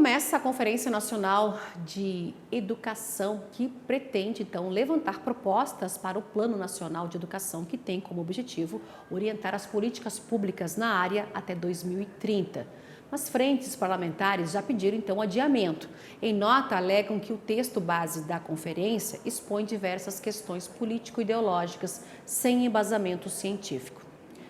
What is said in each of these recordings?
Começa a Conferência Nacional de Educação, que pretende, então, levantar propostas para o Plano Nacional de Educação, que tem como objetivo orientar as políticas públicas na área até 2030. Mas frentes parlamentares já pediram, então, adiamento. Em nota, alegam que o texto base da conferência expõe diversas questões político-ideológicas sem embasamento científico.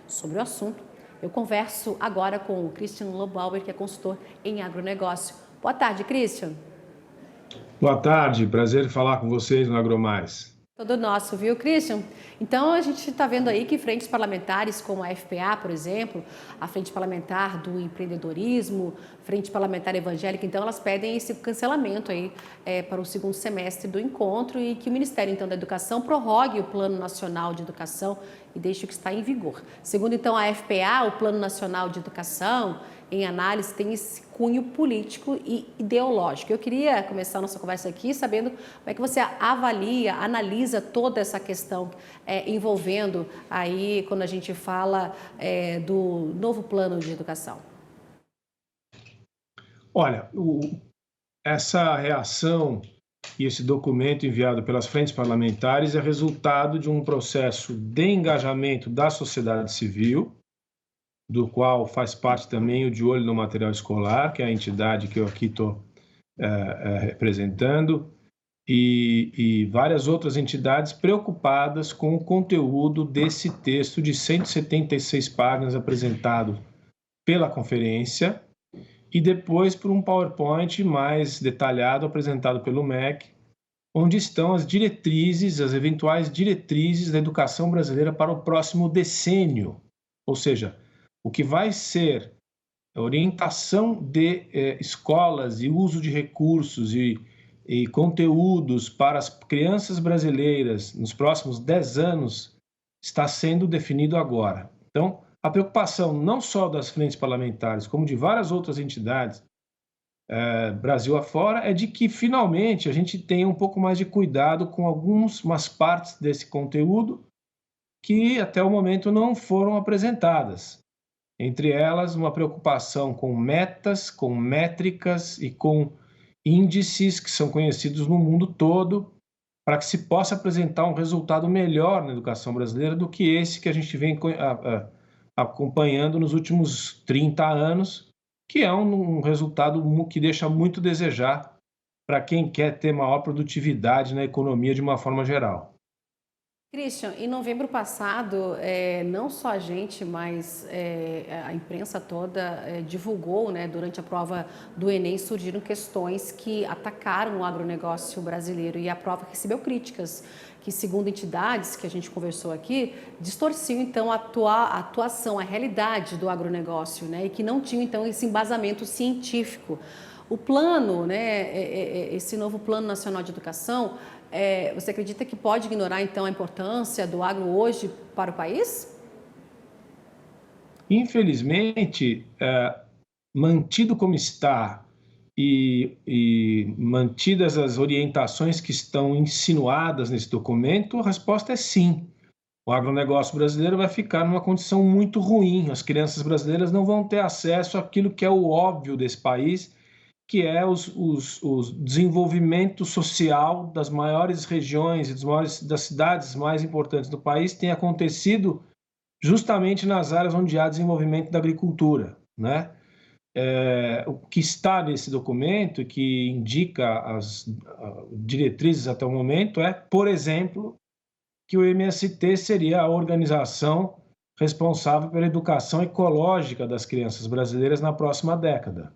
Sobre o assunto, eu converso agora com o Christian Lobauer, que é consultor em agronegócio. Boa tarde, Christian. Boa tarde, prazer em falar com vocês no AgroMais. Todo nosso, viu, Christian? Então, a gente está vendo aí que frentes parlamentares como a FPA, por exemplo, a Frente Parlamentar do Empreendedorismo, Frente Parlamentar Evangélica, então elas pedem esse cancelamento aí para o segundo semestre do encontro e que o Ministério, então, da Educação prorrogue o Plano Nacional de Educação e deixe o que está em vigor. Segundo, então, a FPA, o Plano Nacional de Educação, em análise, tem esse cunho político e ideológico. Eu queria começar a nossa conversa aqui sabendo como é que você avalia, analisa toda essa questão envolvendo aí, quando a gente fala do novo plano de educação. Olha, essa reação e esse documento enviado pelas frentes parlamentares é resultado de um processo de engajamento da sociedade civil, do qual faz parte também o De Olho no Material Escolar, que é a entidade que eu aqui estou representando, e várias outras entidades preocupadas com o conteúdo desse texto de 176 páginas apresentado pela conferência e depois por um PowerPoint mais detalhado apresentado pelo MEC, onde estão as diretrizes, as eventuais diretrizes da educação brasileira para o próximo decênio, ou seja, o que vai ser a orientação de escolas e uso de recursos e conteúdos para as crianças brasileiras nos próximos 10 anos está sendo definido agora. Então, a preocupação não só das frentes parlamentares, como de várias outras entidades, Brasil afora, é de que finalmente a gente tenha um pouco mais de cuidado com algumas partes desse conteúdo que até o momento não foram apresentadas. Entre elas, uma preocupação com metas, com métricas e com índices que são conhecidos no mundo todo, para que se possa apresentar um resultado melhor na educação brasileira do que esse que a gente vem acompanhando nos últimos 30 anos, que é um resultado que deixa muito a desejar para quem quer ter maior produtividade na economia de uma forma geral. Christian, em novembro passado, não só a gente, mas a imprensa toda divulgou, né, durante a prova do Enem, surgiram questões que atacaram o agronegócio brasileiro e a prova recebeu críticas que, segundo entidades que a gente conversou aqui, distorciam então a atuação, a realidade do agronegócio, né, e que não tinham então esse embasamento científico. O plano, né, esse novo Plano Nacional de Educação, você acredita que pode ignorar, então, a importância do agro hoje para o país? Infelizmente, mantido como está e mantidas as orientações que estão insinuadas nesse documento, a resposta é sim. O agronegócio brasileiro vai ficar numa condição muito ruim. As crianças brasileiras não vão ter acesso àquilo que é o óbvio desse país, que é o desenvolvimento social das maiores regiões e das cidades mais importantes do país tem acontecido justamente nas áreas onde há desenvolvimento da agricultura, né? O que está nesse documento, que indica as diretrizes até o momento, por exemplo, que o MST seria a organização responsável pela educação ecológica das crianças brasileiras na próxima década.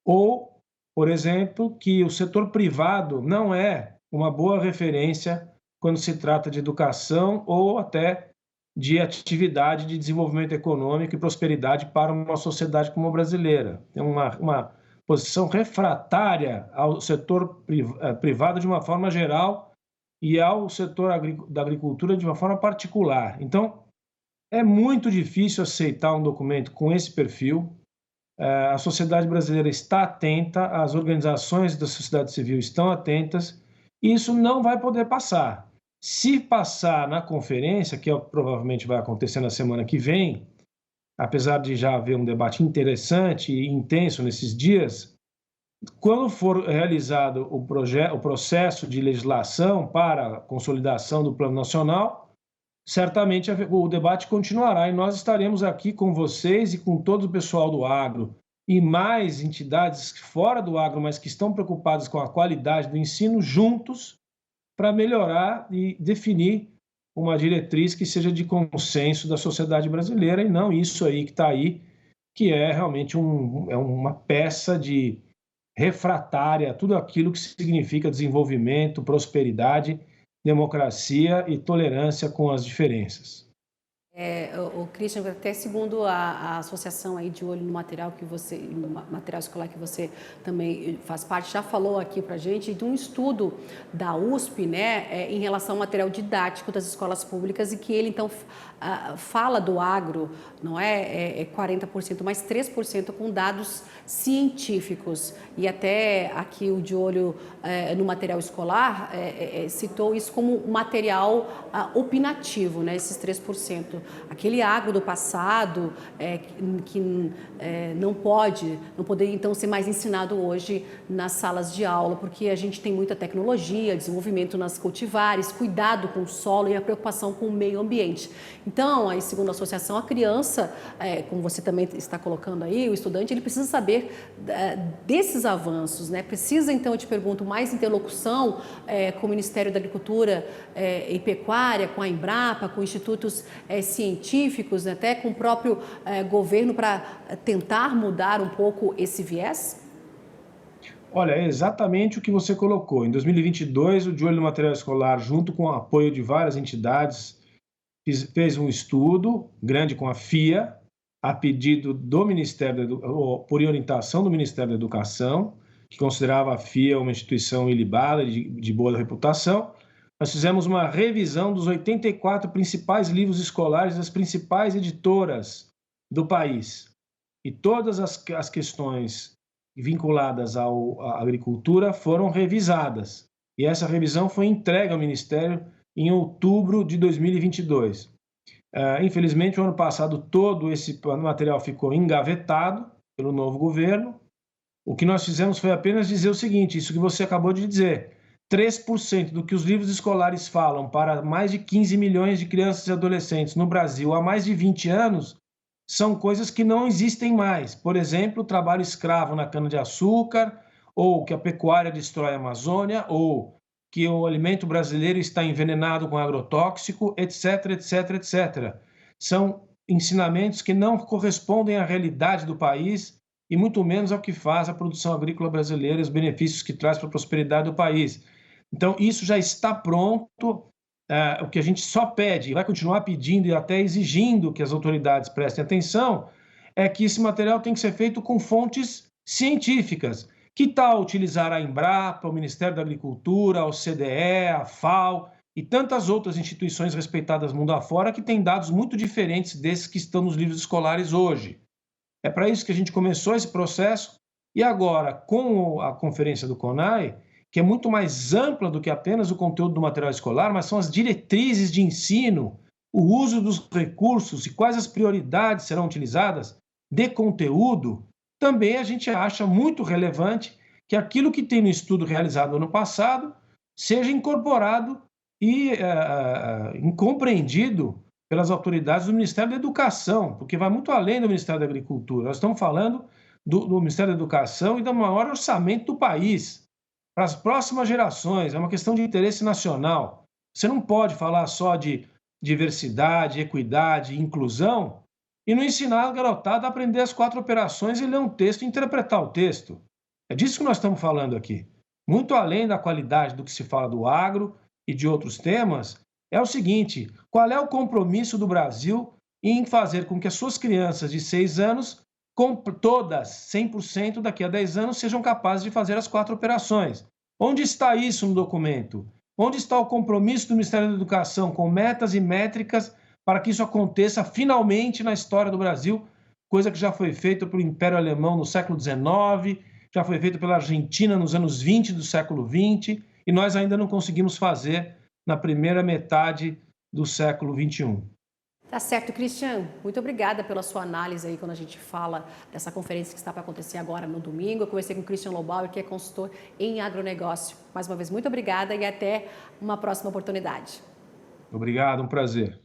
Ou, por exemplo, que o setor privado não é uma boa referência quando se trata de educação ou até de atividade de desenvolvimento econômico e prosperidade para uma sociedade como a brasileira. Tem uma posição refratária ao setor privado de uma forma geral e ao setor da agricultura de uma forma particular. Então, é muito difícil aceitar um documento com esse perfil. A sociedade brasileira está atenta, as organizações da sociedade civil estão atentas, e isso não vai poder passar. Se passar na conferência, que provavelmente vai acontecer na semana que vem, apesar de já haver um debate interessante e intenso nesses dias, Quando for realizado o processo de legislação para a consolidação do Plano Nacional, certamente o debate continuará e nós estaremos aqui com vocês e com todo o pessoal do agro e mais entidades fora do agro, mas que estão preocupadas com a qualidade do ensino, juntos para melhorar e definir uma diretriz que seja de consenso da sociedade brasileira e não isso aí que está aí, que é realmente uma peça de refratária a tudo aquilo que significa desenvolvimento, prosperidade, democracia e tolerância com as diferenças. O Christian, até segundo a associação aí de olho no material no material escolar que você também faz parte, já falou aqui para a gente de um estudo da USP, né, em relação ao material didático das escolas públicas e que ele então fala do agro, não é 40%, mas 3% com dados científicos. E até aqui o de olho no material escolar citou isso como material opinativo, né, esses 3%. Aquele agro do passado que não poderia então ser mais ensinado hoje nas salas de aula, porque a gente tem muita tecnologia, desenvolvimento nas cultivares, cuidado com o solo e a preocupação com o meio ambiente. Então, aí, segundo a associação, a criança, como você também está colocando aí, o estudante, ele precisa saber desses avanços, né? Precisa, então, eu te pergunto, mais interlocução com o Ministério da Agricultura e Pecuária, com a Embrapa, com institutos científicos, né, até com o próprio governo para tentar mudar um pouco esse viés? Olha, é exatamente o que você colocou. Em 2022, o De Olho no Material Escolar, junto com o apoio de várias entidades, fez um estudo grande com a FIA, a pedido do por orientação do Ministério da Educação, que considerava a FIA uma instituição ilibada, de boa reputação. Nós fizemos uma revisão dos 84 principais livros escolares das principais editoras do país. E todas as questões vinculadas à agricultura foram revisadas. E essa revisão foi entregue ao Ministério em outubro de 2022. Infelizmente, o ano passado todo esse material ficou engavetado pelo novo governo. O que nós fizemos foi apenas dizer o seguinte, isso que você acabou de dizer, 3% do que os livros escolares falam para mais de 15 milhões de crianças e adolescentes no Brasil há mais de 20 anos são coisas que não existem mais. Por exemplo, o trabalho escravo na cana-de-açúcar, ou que a pecuária destrói a Amazônia, ou que o alimento brasileiro está envenenado com agrotóxico, etc, etc, etc. São ensinamentos que não correspondem à realidade do país e muito menos ao que faz a produção agrícola brasileira e os benefícios que traz para a prosperidade do país. Então, isso já está pronto. O que a gente só pede, e vai continuar pedindo e até exigindo que as autoridades prestem atenção, é que esse material tem que ser feito com fontes científicas. Que tal utilizar a Embrapa, o Ministério da Agricultura, o CDE, a FAO e tantas outras instituições respeitadas mundo afora que têm dados muito diferentes desses que estão nos livros escolares hoje. É para isso que a gente começou esse processo e agora, com a conferência do CONAI, que é muito mais ampla do que apenas o conteúdo do material escolar, mas são as diretrizes de ensino, o uso dos recursos e quais as prioridades serão utilizadas de conteúdo, também a gente acha muito relevante que aquilo que tem no estudo realizado no ano passado seja incorporado e compreendido pelas autoridades do Ministério da Educação, porque vai muito além do Ministério da Agricultura. Nós estamos falando do Ministério da Educação e do maior orçamento do país. Para as próximas gerações, é uma questão de interesse nacional. Você não pode falar só de diversidade, equidade, inclusão e não ensinar a garotada a aprender as 4 operações e ler um texto e interpretar o texto. É disso que nós estamos falando aqui. Muito além da qualidade do que se fala do agro e de outros temas, é o seguinte, qual é o compromisso do Brasil em fazer com que as suas crianças de 6 anos todas, 100% daqui a 10 anos, sejam capazes de fazer as 4 operações. Onde está isso no documento? Onde está o compromisso do Ministério da Educação com metas e métricas para que isso aconteça finalmente na história do Brasil, coisa que já foi feita pelo Império Alemão no século XIX, já foi feita pela Argentina nos anos 20 do século XX, e nós ainda não conseguimos fazer na primeira metade do século XXI. Tá certo, Christian. Muito obrigada pela sua análise aí quando a gente fala dessa conferência que está para acontecer agora no domingo. Eu conversei com o Christian Lobauer, que é consultor em agronegócio. Mais uma vez, muito obrigada e até uma próxima oportunidade. Obrigado, um prazer.